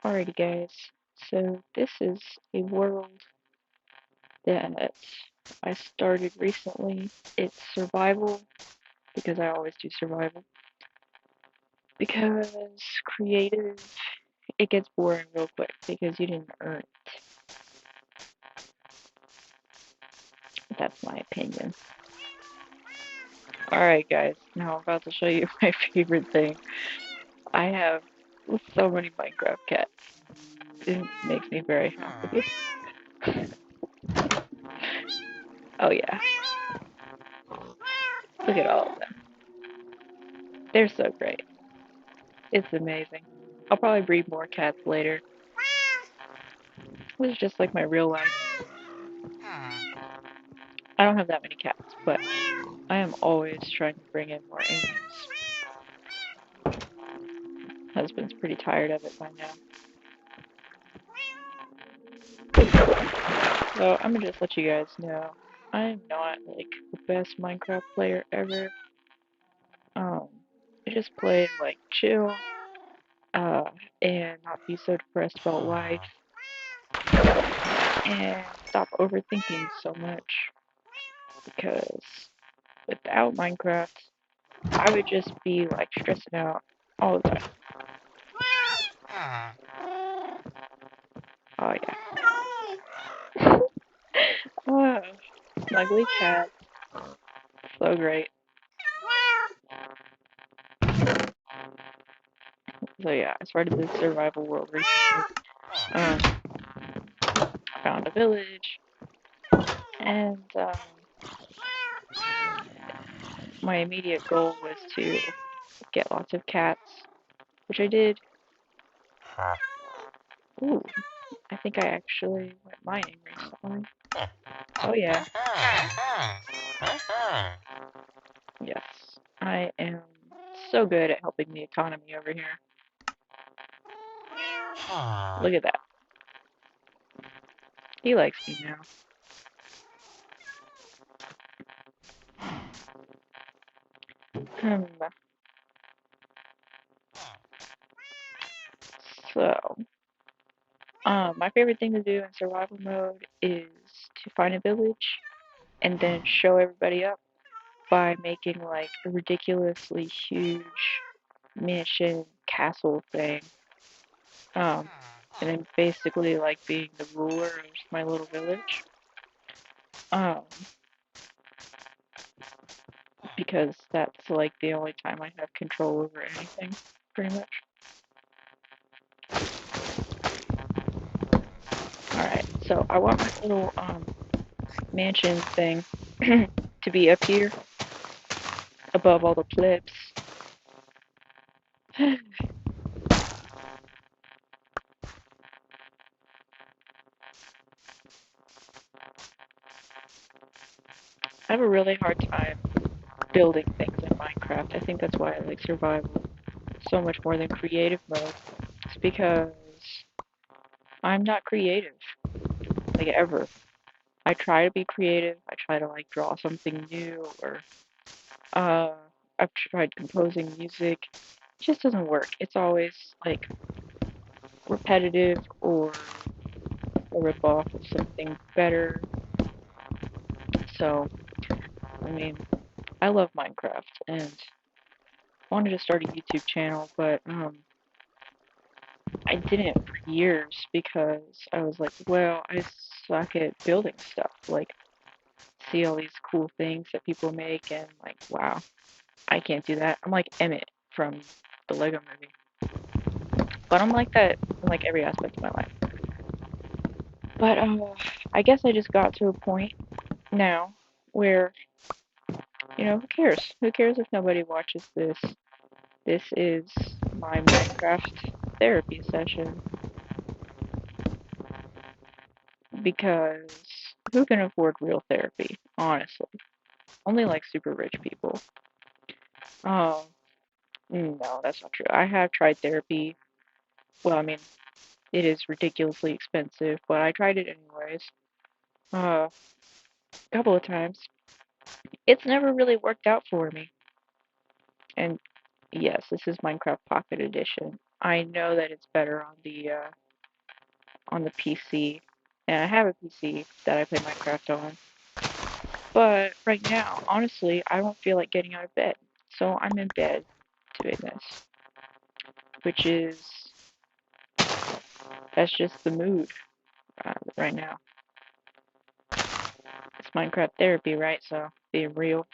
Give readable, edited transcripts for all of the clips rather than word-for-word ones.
Alrighty, guys. So this is a world that I started recently. It's survival because I always do survival. Because creative, it gets boring real quick because you didn't earn it. That's my opinion. Alright, guys. Now I'm about to show you my favorite thing. I have so many Minecraft cats. It makes me very happy. Oh yeah, look at all of them. They're so great. It's amazing. I'll probably breed more cats later. It's just like my real life. I don't have that many cats, but I am always trying to bring in more animals. Husband's pretty tired of it by now. So I'm gonna just let you guys know I'm not like the best Minecraft player ever. Um, I just play like chill, uh, and not be so depressed about life and stop overthinking so much because without Minecraft, I would just be like stressing out all the time. Oh yeah. Oh, snuggly cat. So great. So yeah, I started this survival world recently. Um, found a village, and my immediate goal was to get lots of cats, which I did. Ooh, I think I actually went mining recently. Oh yeah, yes. I am so good at helping the economy over here. Look at that. He likes me now. Hmm. So, my favorite thing to do in survival mode is to find a village and then show everybody up by making like a ridiculously huge mansion castle thing. And then basically like being the ruler of my little village. Um, because that's like the only time I have control over anything, pretty much. Alright, so I want my little mansion thing to be up here above all the plebs. I have a really hard time building things in Minecraft. I think that's why I like survival so much more than creative mode. It's because I'm not creative, like ever. I try to be creative. I try to like draw something new or uh I've tried composing music. It just doesn't work. It's always like repetitive or a ripoff of something better. So, I mean, I love Minecraft and wanted to start a YouTube channel, but I didn't for years because I was like, well, I suck at building stuff. Like, see all these cool things that people make, and like, wow, I can't do that. I'm like Emmett from the Lego movie. But I'm like that in like every aspect of my life. But I guess I just got to a point now where, who cares? Who cares if nobody watches this? This is my Minecraft therapy session because who can afford real therapy, honestly? Only like super rich people. Oh, no, that's not true. I have tried therapy. Well, I mean, it is ridiculously expensive, but I tried it anyways. A couple of times. It's never really worked out for me. And, Yes, this is Minecraft Pocket Edition. I know that it's better on the PC, and I have a PC that I play Minecraft on. But right now, honestly, I don't feel like getting out of bed, so I'm in bed doing this, which is that's just the mood right now. It's Minecraft therapy, right? So being real,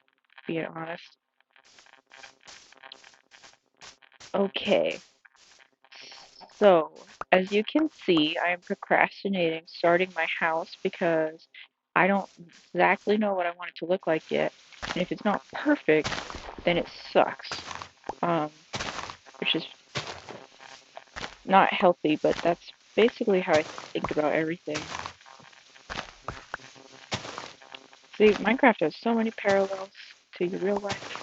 being honest. Okay, so as you can see, I am procrastinating starting my house because I don't exactly know what I want it to look like yet. And if it's not perfect, then it sucks. Um, which is not healthy, but that's basically how I think about everything. See, Minecraft has so many parallels to your real life.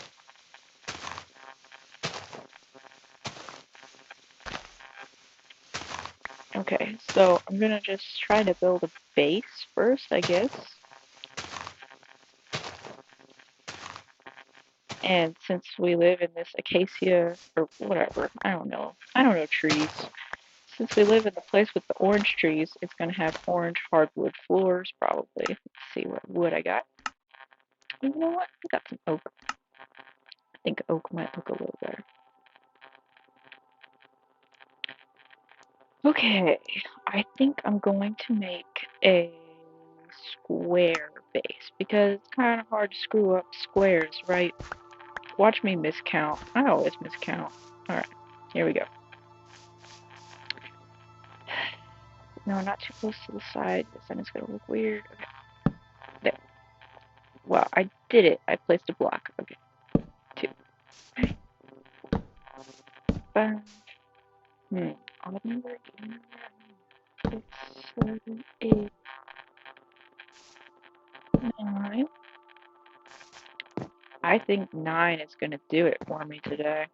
Okay, so I'm gonna just try to build a base first, I guess. And since we live in this acacia or whatever, I don't know trees. Since we live in the place with the orange trees, it's gonna have orange hardwood floors probably. Let's see what wood I got. You know what? I got some oak. I think oak might look a little better. Okay, I think I'm going to make a square base because it's kind of hard to screw up squares, right? Watch me miscount. I always miscount. Alright, here we go. No, not too close to the side because then it's going to look weird. Okay, there. Well, I did it. I placed a block. Okay, two. Five. Odd number, even number. 6, 7, 8, 9. I think 9 is going to do it for me today.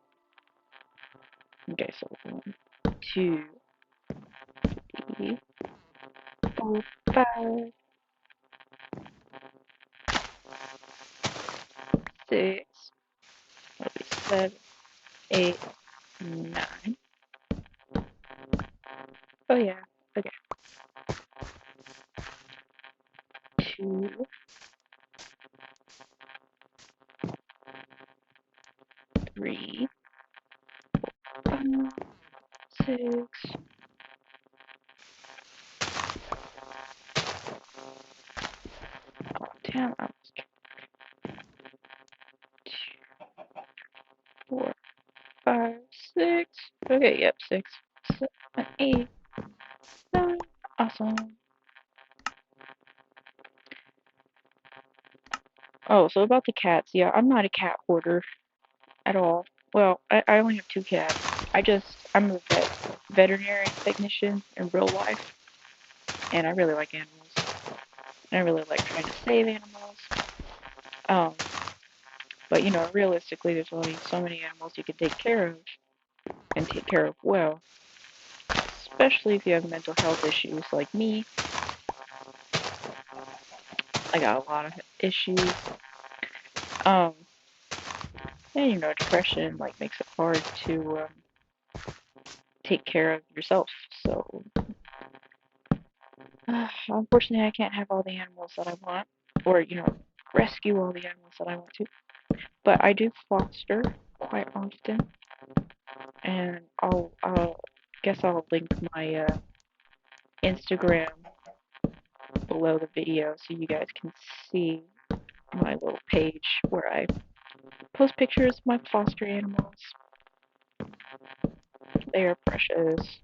Okay, so 1, 2, 3, 4, 5, 6, that'll be 7, 8, 9. Oh yeah, okay. 2, 3, 5, 6. Oh damn, I was 2, 4, 5, 6. Okay, yep, 6, 7, 8, 9. Awesome. Oh, so about the cats, yeah, I'm not a cat hoarder at all. Well, I only have 2 cats. I'm a veterinary technician in real life, and I really like animals. And I really like trying to save animals. Um, but realistically, there's only so many animals you can take care of and take care of well, especially if you have mental health issues like me. I got a lot of issues. Um, and depression like makes it hard to take care of yourself. So unfortunately, I can't have all the animals that I want, or rescue all the animals that I want to. But I do foster quite often, and I'll guess I'll link my Instagram below the video so you guys can see my little page where I post pictures of my foster animals. They are precious.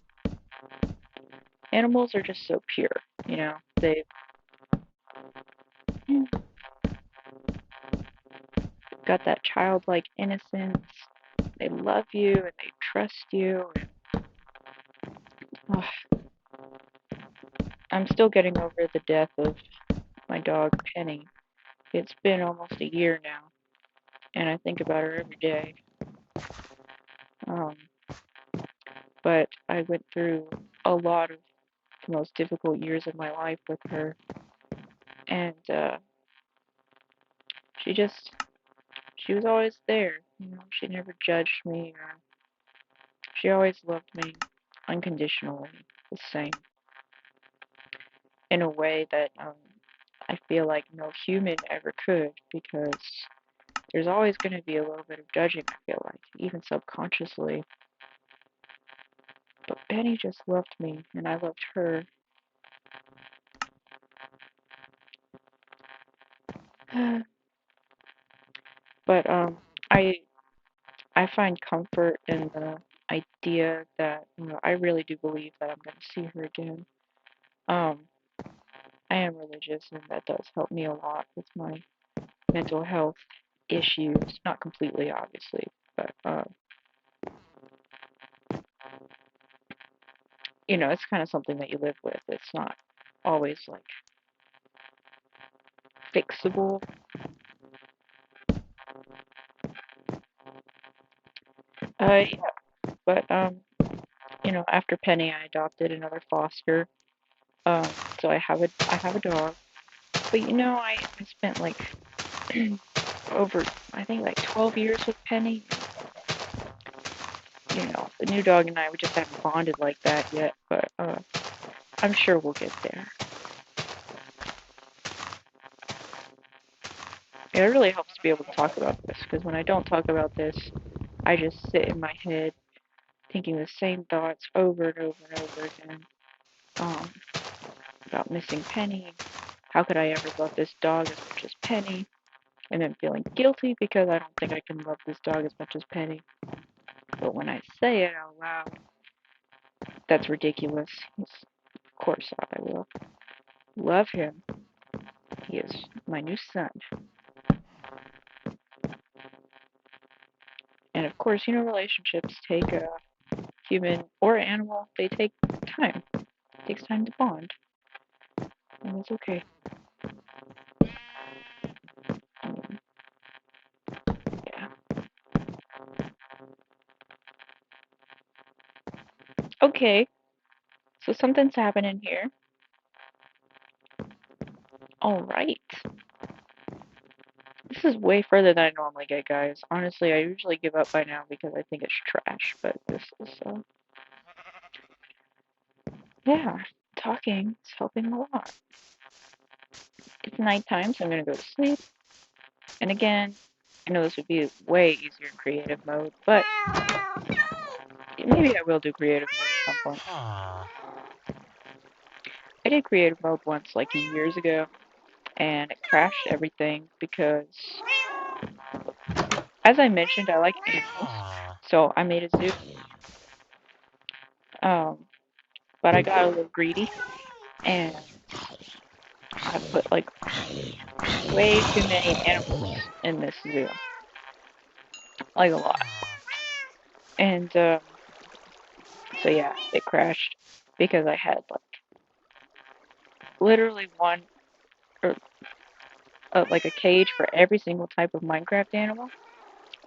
Animals are just so pure. They've got that childlike innocence. They love you and they trust you. And, I'm still getting over the death of my dog Penny. It's been almost a year now, and I think about her every day. Um, but I went through a lot of the most difficult years of my life with her, and she was always there. She never judged me, or she always loved me unconditionally, the same, in a way that I feel like no human ever could, because there's always going to be a little bit of judging, I feel like, even subconsciously. But Penny just loved me, and I loved her. But I I find comfort in the idea that I really do believe that I'm going to see her again. Um, I am religious, and that does help me a lot with my mental health issues. Not completely, obviously, but it's kind of something that you live with. It's not always like fixable. Yeah, but after Penny, I adopted another foster. Um, so I have a dog. But I spent like over, I think, like 12 years with Penny. The new dog and I, we just haven't bonded like that yet, but I'm sure we'll get there. It really helps to be able to talk about this, because when I don't talk about this, I just sit in my head thinking the same thoughts over and over and over again, um, about missing Penny. How could I ever love this dog as much as Penny? And then feeling guilty because I don't think I can love this dog as much as Penny. But when I say it out loud, that's ridiculous. Of course I will love him. He is my new son. And of course, relationships take a human or animal, they take time. It takes time to bond. And that's okay. Um, yeah. Okay, so something's happening here. Alright. This is way further than I normally get, guys. Honestly, I usually give up by now because I think it's trash, but this is, yeah, talking is helping a lot. It's nighttime, so I'm gonna go to sleep. And again, I know this would be way easier in creative mode, but maybe I will do creative mode at some point. I did creative mode once, like years ago, and it crashed everything because, as I mentioned, I like animals, so I made a zoo. Um, but I got a little greedy, and I put like way too many animals in this zoo, like a lot. And so yeah, it crashed because I had like literally one, or like a cage for every single type of Minecraft animal,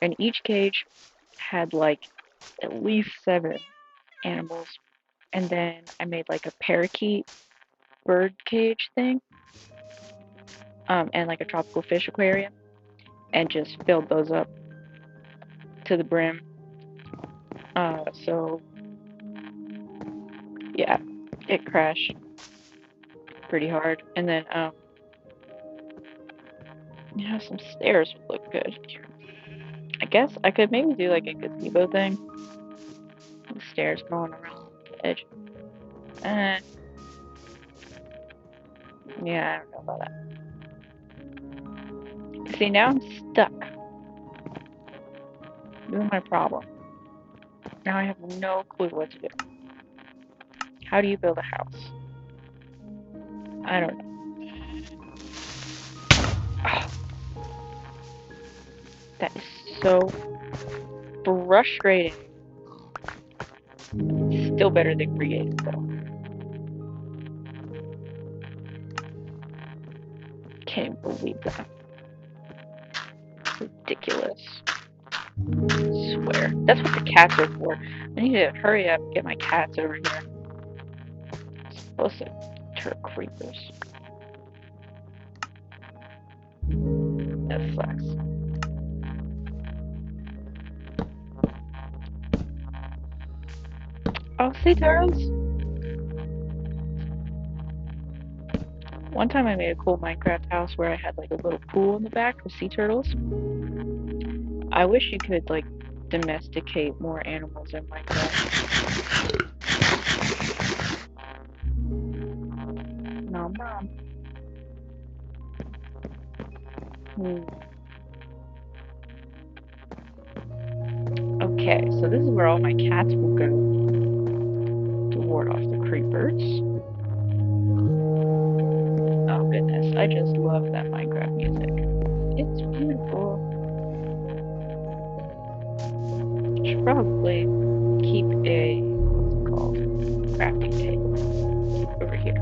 and each cage had like at least 7 animals. And then I made like a parakeet bird cage thing, and like a tropical fish aquarium, and just filled those up to the brim. So yeah, it crashed pretty hard. And then some stairs would look good. I guess I could maybe do like a gazebo thing. The stairs going around the edge. Uh, yeah, I don't know about that. See, now I'm stuck. This is my problem. Now I have no clue what to do. How do you build a house? I don't know. Oh, that is so frustrating. Still better than creative, though. Can't believe that. Ridiculous. Swear. That's what the cats are for. I need to hurry up and get my cats over here. I'm supposed to turn creepers. That sucks. Oh, sea turtles! One time I made a cool Minecraft house where I had like a little pool in the back with sea turtles. I wish you could like domesticate more animals in Minecraft. Nom nom. Hmm. Okay, so this is where all my cats will go to ward off the creepers. Oh goodness, I just love that Minecraft music. It's beautiful. Should probably keep a, what's it called? Crafting table over here.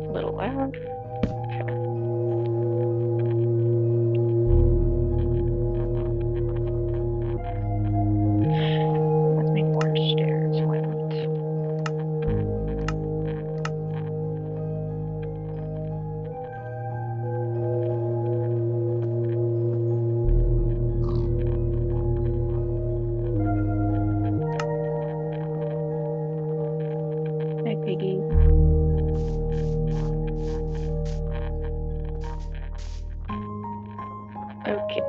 A little loud. Okay, let's make more stairs. Why not? Hey, piggy. Okay,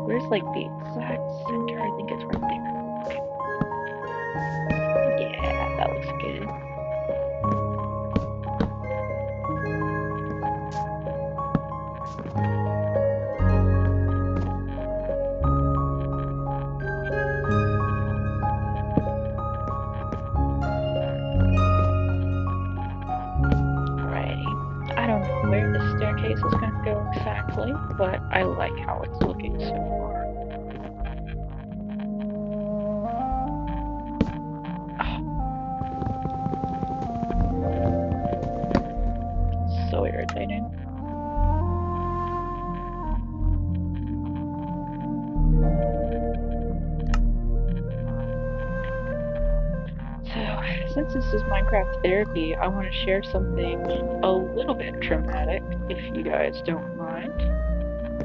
where's like the exact center? I think it's right there. Okay, yeah, that looks good. Alrighty. I don't know where this staircase is gonna go exactly, but I like how it's looking so far. Oh, so irritating. So, since this is Minecraft therapy, I want to share something a little bit traumatic, if you guys don't mind.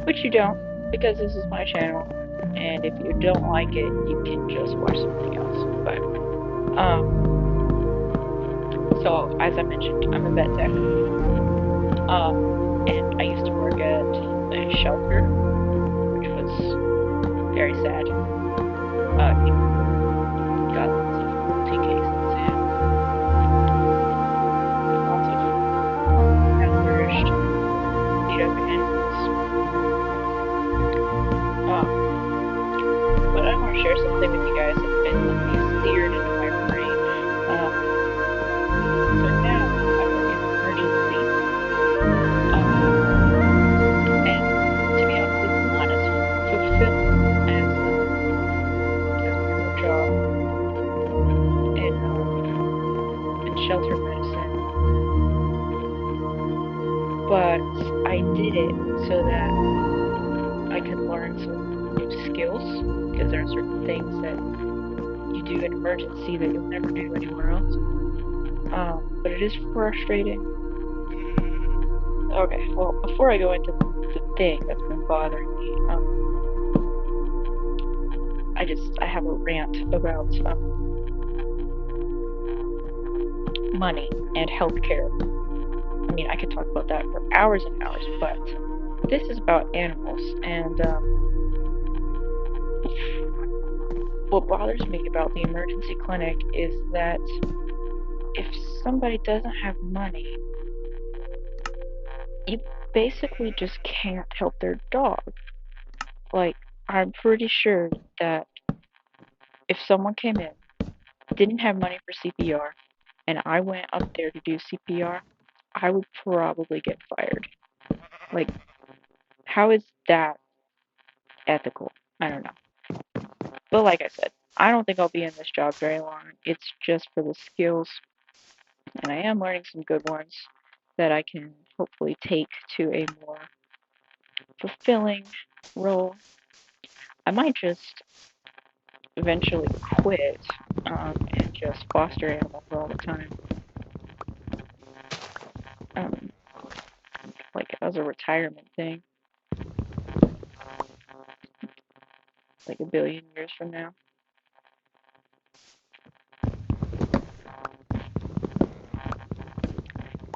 Which you don't, because this is my channel, and if you don't like it, you can just watch something else. But, so as I mentioned, I'm a vet tech, and I used to work at a shelter, which was very sad. You got lots of cruelty cases and lots of malnourished, beat up animals. Um, but I want to share something with you guys that's been like seared into my brain. So now I work in emergency, and to be honest, it's not as fulfilling as my other job in shelter medicine. But I did it so that I could learn some new skills, because there are certain things that you do in emergency that you'll never do anywhere else. But it is frustrating. Okay, well, before I go into the thing that's been bothering me, I have a rant about money and healthcare. I mean, I could talk about that for hours and hours, but this is about animals, and what bothers me about the emergency clinic is that if somebody doesn't have money, you basically just can't help their dog. Like, I'm pretty sure that if someone came in, didn't have money for CPR, and I went up there to do CPR, I would probably get fired. Like, how is that ethical? I don't know. But like I said, I don't think I'll be in this job very long. It's just for the skills, and I am learning some good ones that I can hopefully take to a more fulfilling role. I might just eventually quit and just foster animals all the time, um, like as a retirement thing. like a billion years from now.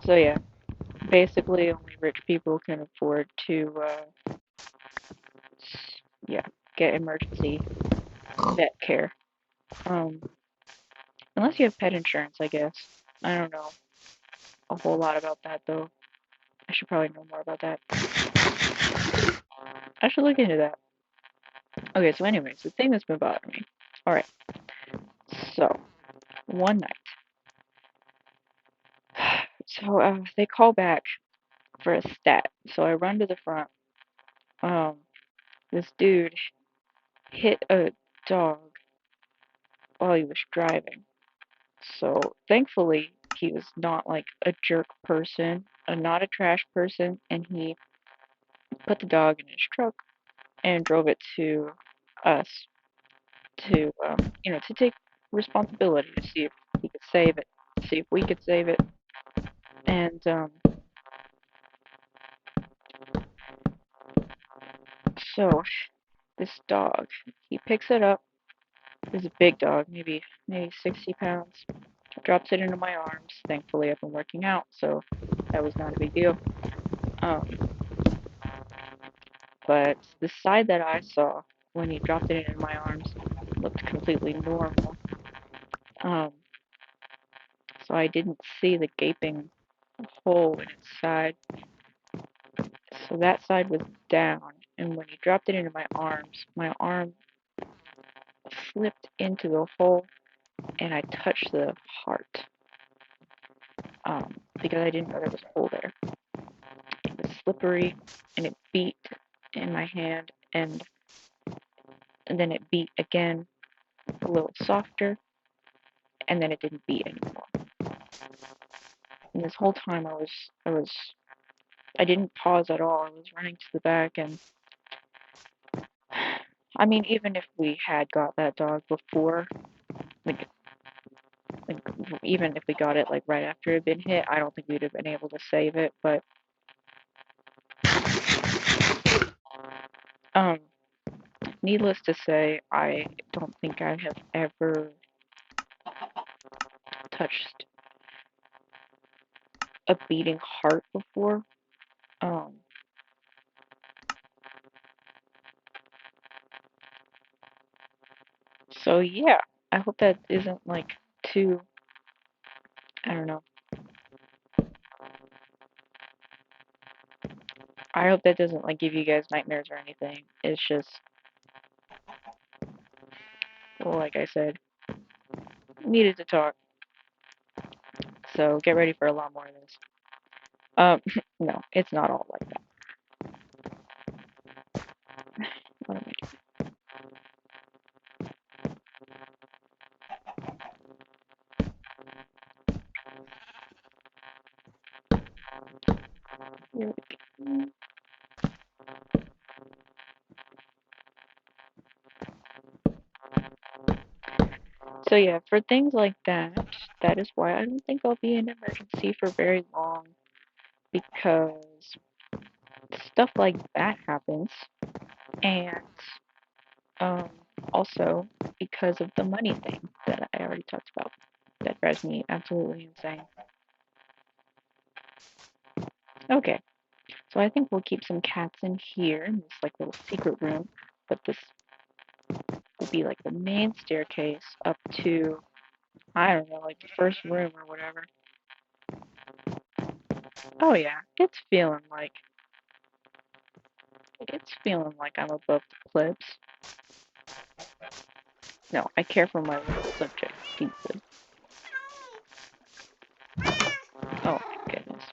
So yeah, basically only rich people can afford to yeah, get emergency vet care. Um, unless you have pet insurance, I guess. I don't know a whole lot about that though. I should probably know more about that. I should look into that. Okay, so anyways, the thing that's been bothering me. Alright, so one night. So they call back for a stat. So I run to the front. Um, this dude hit a dog while he was driving. So thankfully he was not like a jerk person, not a trash person, and he put the dog in his truck and drove it to us to to take responsibility to see if he could save it, see if we could save it. And so this dog, he picks it up. It's a big dog, maybe 60 pounds. Drops it into my arms. Thankfully, I've been working out, so that was not a big deal. Um, but the side that I saw when he dropped it into my arms looked completely normal. Um, so I didn't see the gaping hole in its side. So that side was down, and when he dropped it into my arm slipped into the hole, and I touched the heart. Because I didn't know there was a hole there. It was slippery, and it beat in my hand, and then it beat again, a little softer, and then it didn't beat anymore. And this whole time I didn't pause at all. I was running to the back, and I mean, even if we had got that dog before, like, like even if we got it like right after it had been hit, I don't think we'd have been able to save it. But um, needless to say, I don't think I have ever touched a beating heart before. Um, so yeah, I hope that isn't like too, I don't know. I hope that doesn't like give you guys nightmares or anything. It's just, well, like I said, needed to talk. So get ready for a lot more of this. No, it's not all like that. What am I doing? So yeah, for things like that, that is why I don't think I'll be in emergency for very long because stuff like that happens, and um, also because of the money thing that I already talked about. That drives me absolutely insane. Okay, so I think we'll keep some cats in here in this like little secret room, but this will be like the main staircase up to, I don't know, like the first room or whatever. Oh yeah, it's feeling like I'm above the plebs. No, I care for my little subject deeply. Oh my goodness.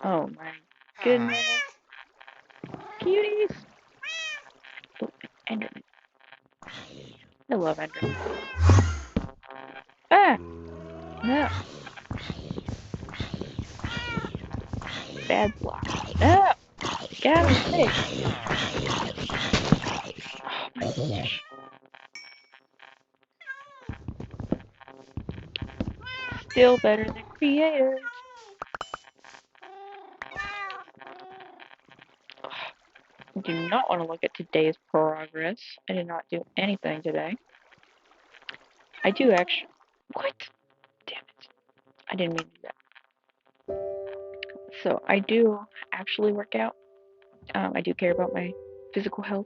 Oh my goodness. Cuties. Oh, Enderman. I love Enderman. Ah! No. Bad block. No! Get out of my face. Oh my gosh. Still better than creative. I do not want to look at today's progress. I did not do anything today. I do actually. What? Damn it. I didn't mean to do that. So I do actually work out. I do care about my physical health,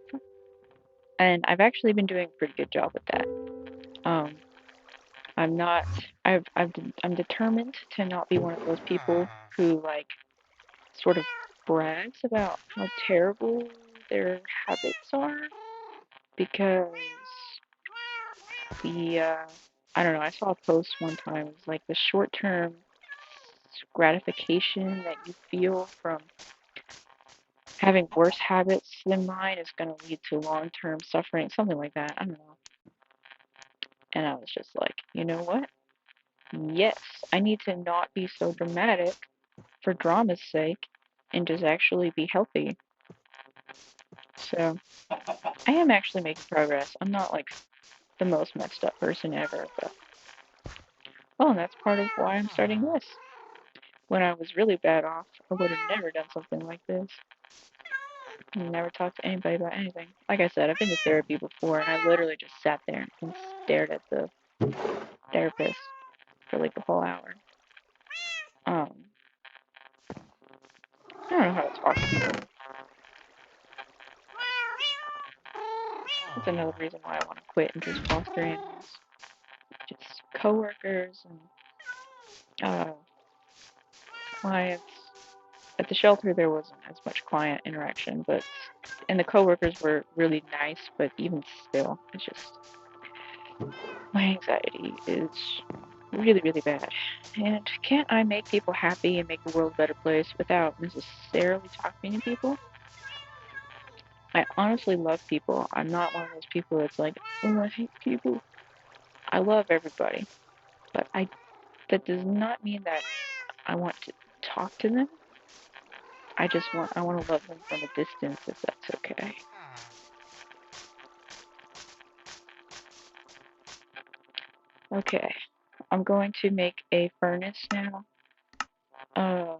and I've actually been doing a pretty good job with that. Um, I'm not. I'm determined to not be one of those people who like sort of brags about how terrible their habits are because I don't know. I saw a post one time. It was like the short-term gratification that you feel from having worse habits than mine is going to lead to long-term suffering, something like that. I don't know. And I was just like, you know what? Yes, I need to not be so dramatic for drama's sake and just actually be healthy. So I am actually making progress. I'm not like the most messed up person ever, but well, and that's part of why I'm starting this. When I was really bad off, I would have never done something like this. Never talked to anybody about anything. Like I said, I've been to therapy before, and I literally just sat there and stared at the therapist for like a whole hour. Um, I don't know how to talk to people. That's another reason why I want to quit and just foster animals. Just coworkers and clients. At the shelter, there wasn't as much client interaction, but and the coworkers were really nice. But even still, it's just my anxiety is really, really bad. And can't I make people happy and make the world a better place without necessarily talking to people? I honestly love people. I'm not one of those people that's like, oh, I hate people. I love everybody, but I that does not mean that I want to talk to them. I want to love them from a distance if that's okay. Okay, I'm going to make a furnace now. Uh,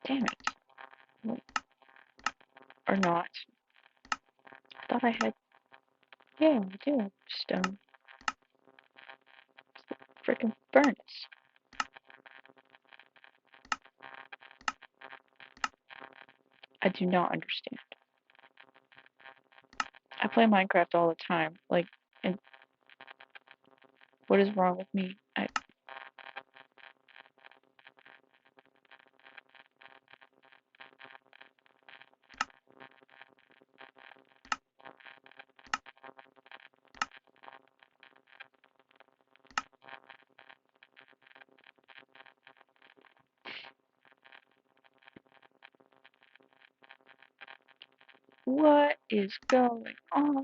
damn it. Or not. I thought I had, yeah, I do have stone. Freaking furnace. I do not understand. I play Minecraft all the time. Like, and what is wrong with me? What is going on?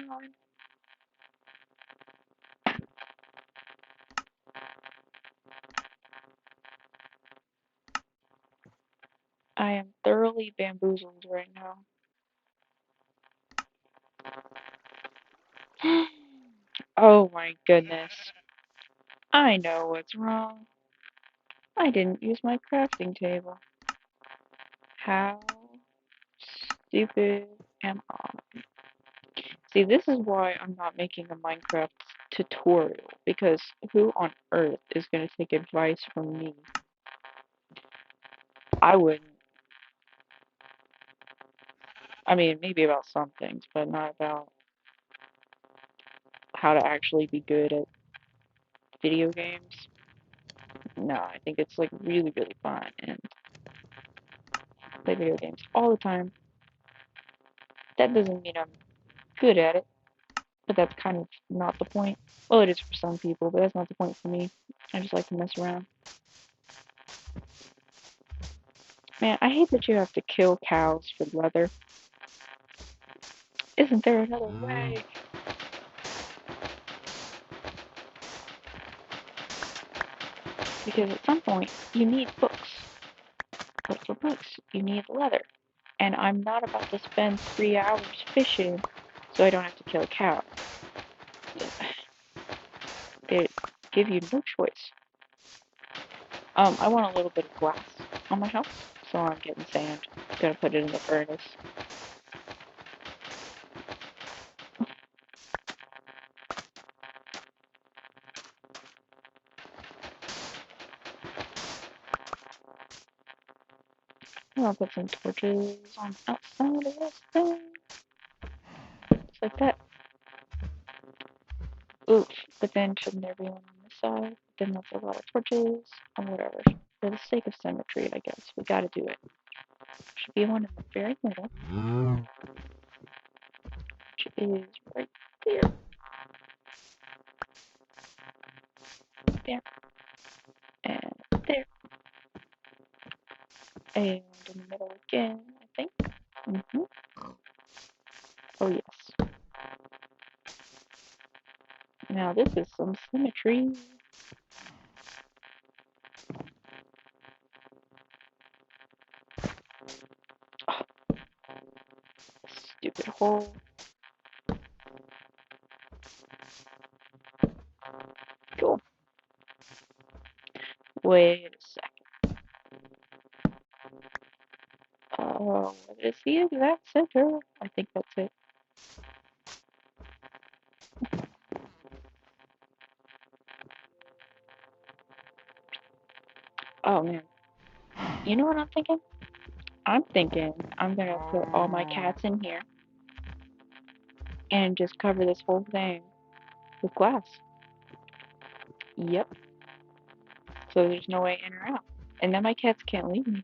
I am thoroughly bamboozled right now. Oh my goodness. I know what's wrong. I didn't use my crafting table. How stupid am I? See, this is why I'm not making a Minecraft tutorial, because who on earth is going to take advice from me? I wouldn't. I mean, maybe about some things, but not about how to actually be good at video games. No, I think it's like really, really fun and play video games all the time. That doesn't mean I'm good at it, but that's kind of not the point. Well, it is for some people, but that's not the point for me. I just like to mess around. Man, I hate that you have to kill cows for leather. Isn't there another way? Because at some point, you need books. But for books, you need leather. And I'm not about to spend 3 hours fishing so I don't have to kill a cow. They give you no choice. I want a little bit of glass on my house, So I'm getting sand. Gonna put it in the furnace. I'll put some torches on the outside of this thing. Just like that. Oof. But then shouldn't there be one on this side? Then that's a lot of torches. Or whatever. For the sake of symmetry, I guess. We gotta do it. Should be one in the very middle. Which is right there. There. And there. And in the middle again, I think. Oh yes. Now this is some symmetry. Oh, stupid hole. Cool. Wait a second. Oh, what is the exact center? I think that's it. Oh man. You know what I'm thinking? I'm thinking I'm gonna put all my cats in here and just cover this whole thing with glass. Yep. So there's no way in or out. And then my cats can't leave me.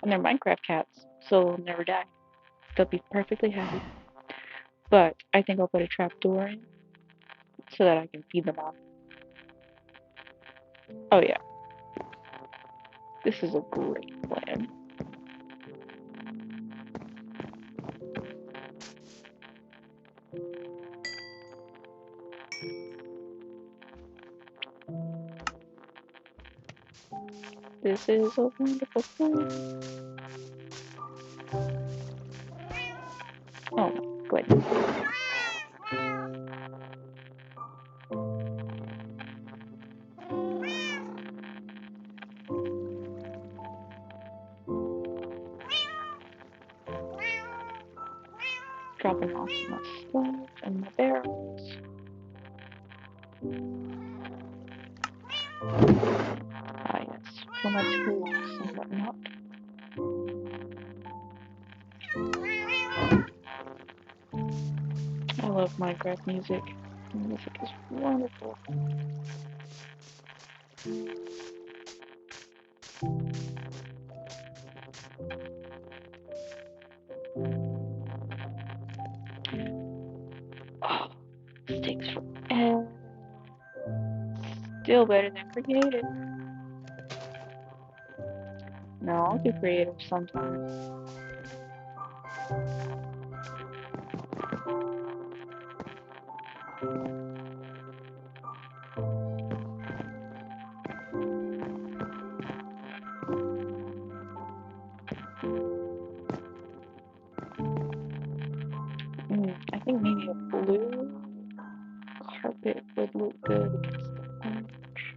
And they're Minecraft cats, so they'll never die. They'll be perfectly happy. But I think I'll put a trap door in so that I can feed them all. Oh yeah, this is a great plan. This is a wonderful plan. Oh my goodness. Dropping off my stuff and my barrels. Ah yes, for my tools and whatnot. I love Minecraft music. The music is wonderful. Oh, this takes forever. Still better than creative. No, I'll do creative sometime. I think maybe a blue carpet would look good against the orange.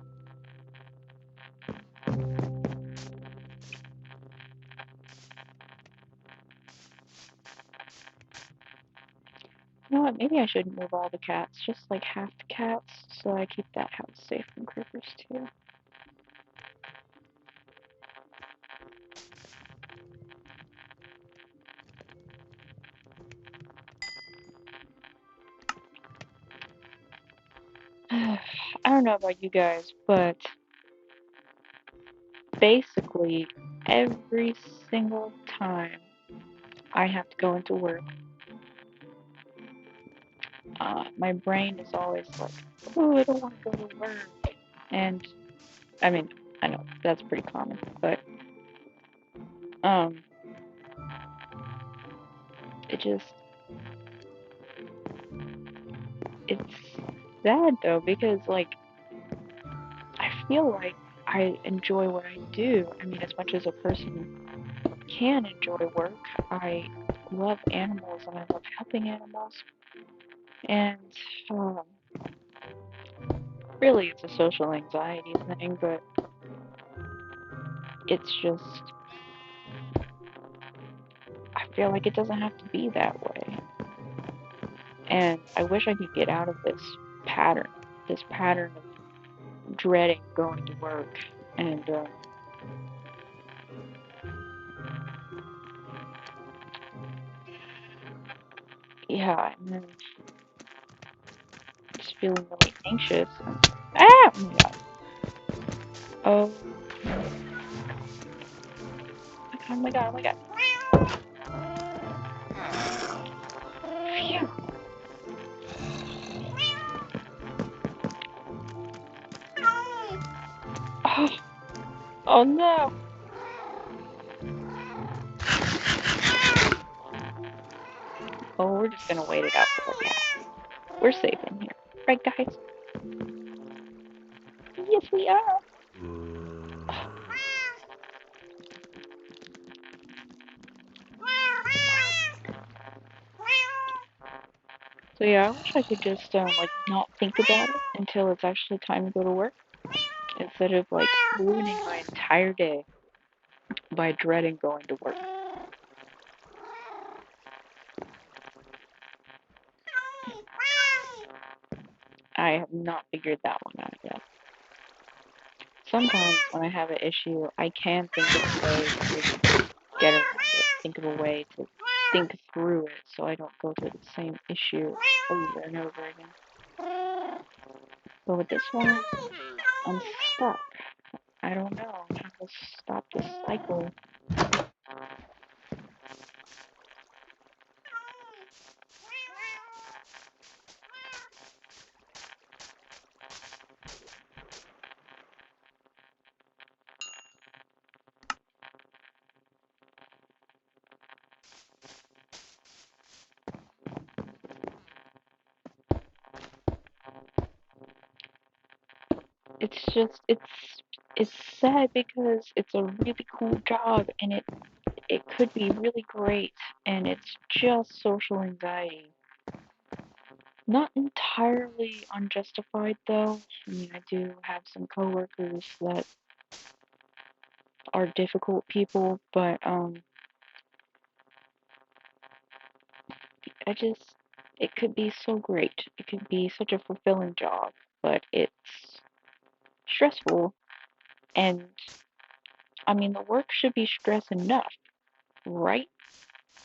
You know what? Maybe I shouldn't move all the cats, just like half the cats, so I keep that house safe from creepers too. I don't know about you guys, but basically every single time I have to go into work, my brain is always like, "Oh, I don't want to go to work," and I mean, I know that's pretty common, but um, it just it's sad though because like I feel like I enjoy what I do. I mean, as much as a person can enjoy work, I love animals and I love helping animals. And um, really, it's a social anxiety thing, but it's just feel like it doesn't have to be that way. And I wish I could get out of this pattern of dreading going to work. And yeah, and then just feeling really anxious. And, ah! Oh my god. Oh my god, oh my god, oh my god. Phew. Oh, oh no. Oh, we're just gonna wait it out for the cat. We're safe in here. Right, guys? Yes, we are. So yeah, I wish I could just like not think about it until it's actually time to go to work instead of like ruining my entire day by dreading going to work. I have not figured that one out yet. Sometimes when I have an issue, I can think of a way to get around it, think of a way to think through it so I don't go through the same issue over and over again. But with this one, I'm stuck. I don't know how to stop this cycle. It's just it's sad because it's a really cool job and it could be really great and it's just social anxiety. Not entirely unjustified though. I mean, I do have some coworkers that are difficult people, but I just it could be so great. It could be such a fulfilling job, but it's stressful and I mean the work should be stress enough, right?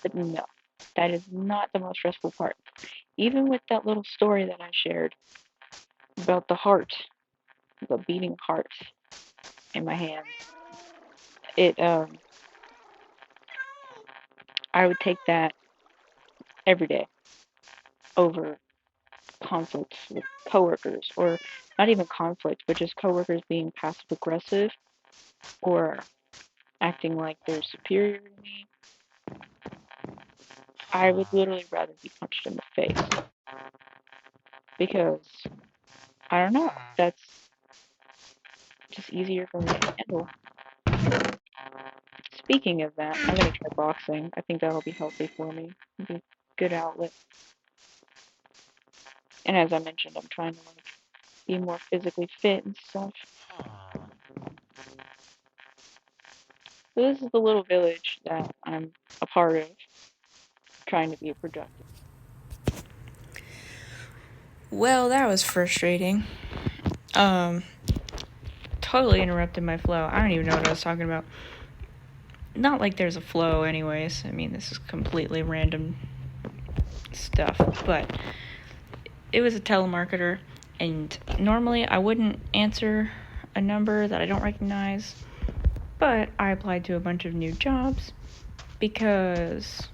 But no. That is not the most stressful part. Even with that little story that I shared about the heart, the beating heart in my hand, it I would take that every day over conflicts with coworkers, or not even conflict, but just coworkers being passive aggressive or acting like they're superior to me. I would literally rather be punched in the face because I don't know, that's just easier for me to handle. Speaking of that, I'm gonna try boxing. I think that'll be healthy for me. It'll be a good outlet. And as I mentioned, I'm trying to like be more physically fit and stuff. So this is the little village that I'm a part of, trying to be productive. Well, that was frustrating. Um, totally interrupted my flow. I don't even know what I was talking about. Not like there's a flow, anyways. I mean, this is completely random stuff, but it was a telemarketer, and normally I wouldn't answer a number that I don't recognize, but I applied to a bunch of new jobs because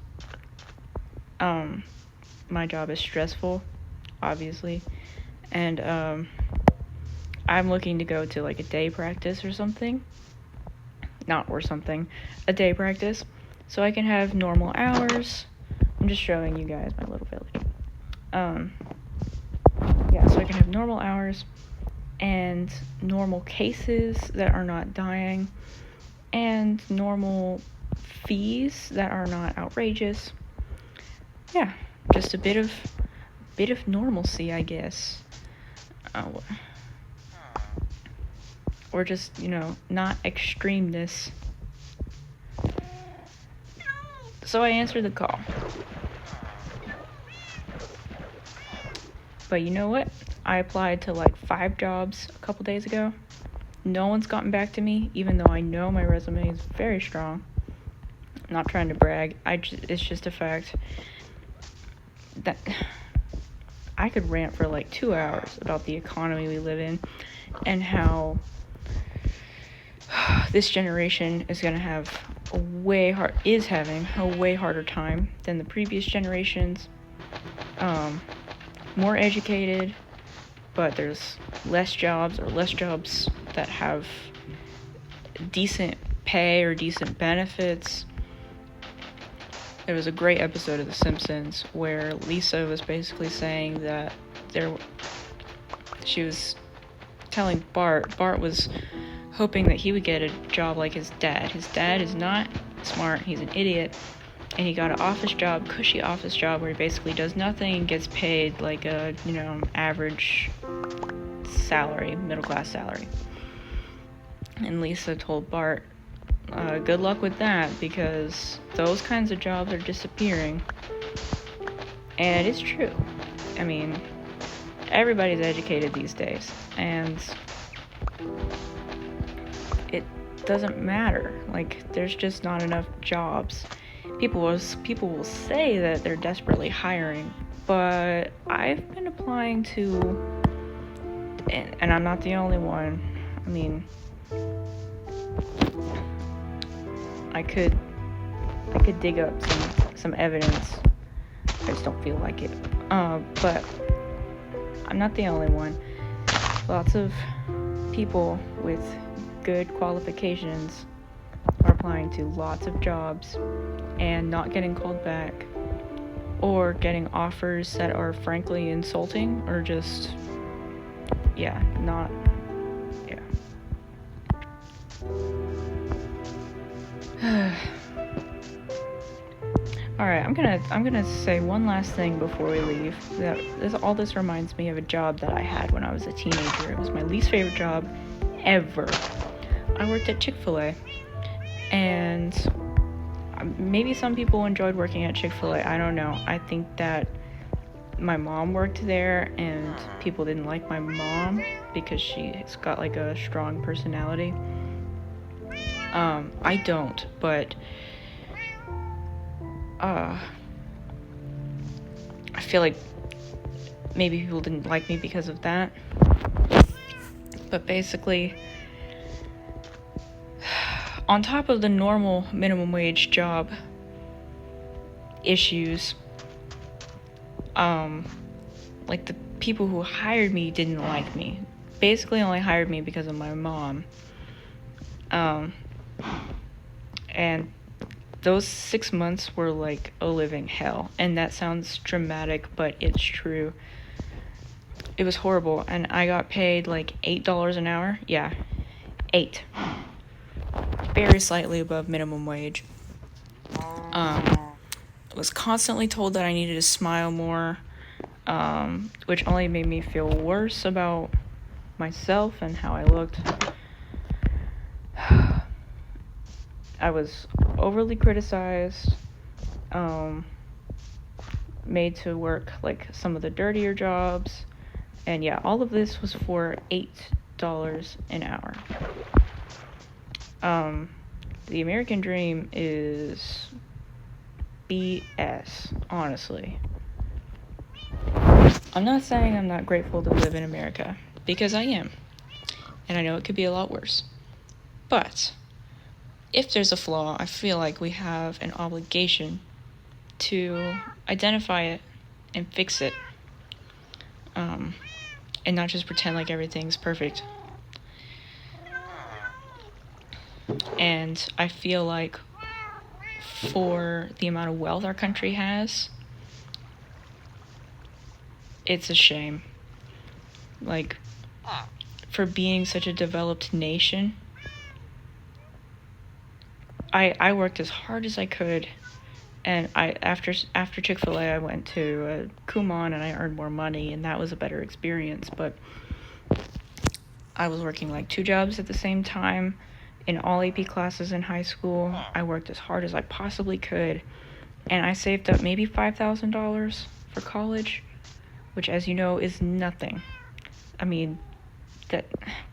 my job is stressful, obviously, and I'm looking to go to like a day practice or something. Not or something, a day practice, so I can have normal hours. I'm just showing you guys my little village. Um, yeah, so I can have normal hours and normal cases that are not dying and normal fees that are not outrageous. Yeah, just a bit of normalcy, I guess. Or just, not extremeness. So I answered the call. But you know what? I applied to like 5 jobs a couple days ago. No one's gotten back to me, even though I know my resume is very strong. I'm not trying to brag. It's just a fact that I could rant for like 2 hours about the economy we live in and how this generation is going to have having a way harder time than the previous generations. More educated, but there's less jobs that have decent pay or decent benefits. There was a great episode of The Simpsons where Lisa was basically saying that she was telling Bart was hoping that he would get a job like his dad. His dad is not smart, he's an idiot, and he got an cushy office job where he basically does nothing and gets paid like a, average salary, middle class salary. And Lisa told Bart, good luck with that, because those kinds of jobs are disappearing. And it's true. I mean, everybody's educated these days, and it doesn't matter. Like, there's just not enough jobs. People will say that they're desperately hiring, but I've been applying to, and I'm not the only one. I mean, I could dig up some evidence. I just don't feel like it. But I'm not the only one. Lots of people with good qualifications are applying to lots of jobs and not getting called back, or getting offers that are frankly insulting, or just, Alright, I'm gonna say one last thing before we leave. All this reminds me of a job that I had when I was a teenager. It was my least favorite job ever. I worked at Chick-fil-A, and maybe some people enjoyed working at Chick-fil-A. I don't know. I think that my mom worked there, and people didn't like my mom because she's got like a strong personality. I don't, but I feel like maybe people didn't like me because of that. But basically, on top of the normal minimum wage job issues, like, the people who hired me didn't like me. Basically only hired me because of my mom. And those 6 months were like a living hell. And that sounds dramatic, but it's true. It was horrible. And I got paid like $8 an hour. Yeah, 8. Very slightly above minimum wage. I was constantly told that I needed to smile more, which only made me feel worse about myself and how I looked. I was overly criticized, made to work like some of the dirtier jobs, and yeah, all of this was for $8 an hour. The American dream is BS, honestly. I'm not saying I'm not grateful to live in America, because I am, and I know it could be a lot worse. But if there's a flaw, I feel like we have an obligation to identify it and fix it, and not just pretend like everything's perfect. And I feel like for the amount of wealth our country has, it's a shame. Like, for being such a developed nation, I worked as hard as I could, and after Chick-fil-A, I went to Kumon, and I earned more money, and that was a better experience. But I was working like 2 jobs at the same time in all AP classes in high school. I worked as hard as I possibly could, And I saved up maybe $5,000 for college, which, as you know, is nothing. I mean, that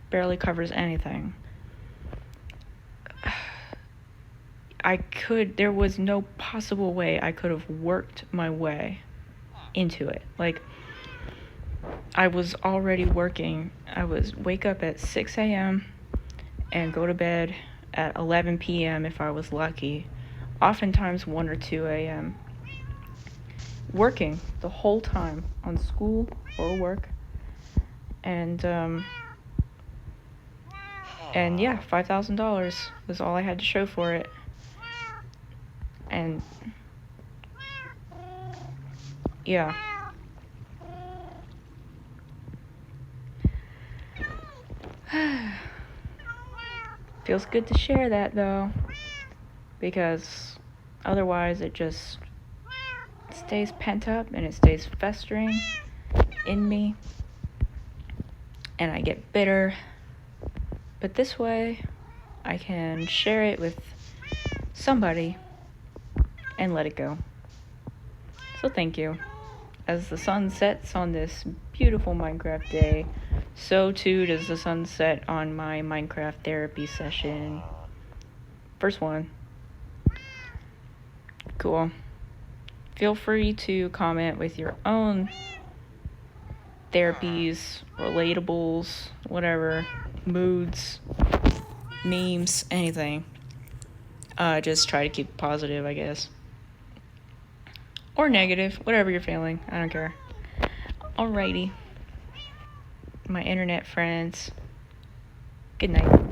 barely covers anything. There was no possible way I could have worked my way into it. Like, I was already working. I was wake up at 6 a.m. and go to bed at 11 p.m. if I was lucky. Oftentimes 1 or 2 a.m. Working the whole time on school or work. And yeah, $5,000 was all I had to show for it. And yeah. Feels good to share that though, because otherwise it just stays pent up and it stays festering in me and I get bitter. But this way I can share it with somebody and let it go. So thank you. As the sun sets on this beautiful Minecraft day, so too does the sun set on my Minecraft therapy session. First one. Cool. Feel free to comment with your own therapies, relatables, whatever, moods, memes, anything. Just try to keep it positive, I guess. Or negative, whatever you're feeling. I don't care. Alrighty. My internet friends. Good night.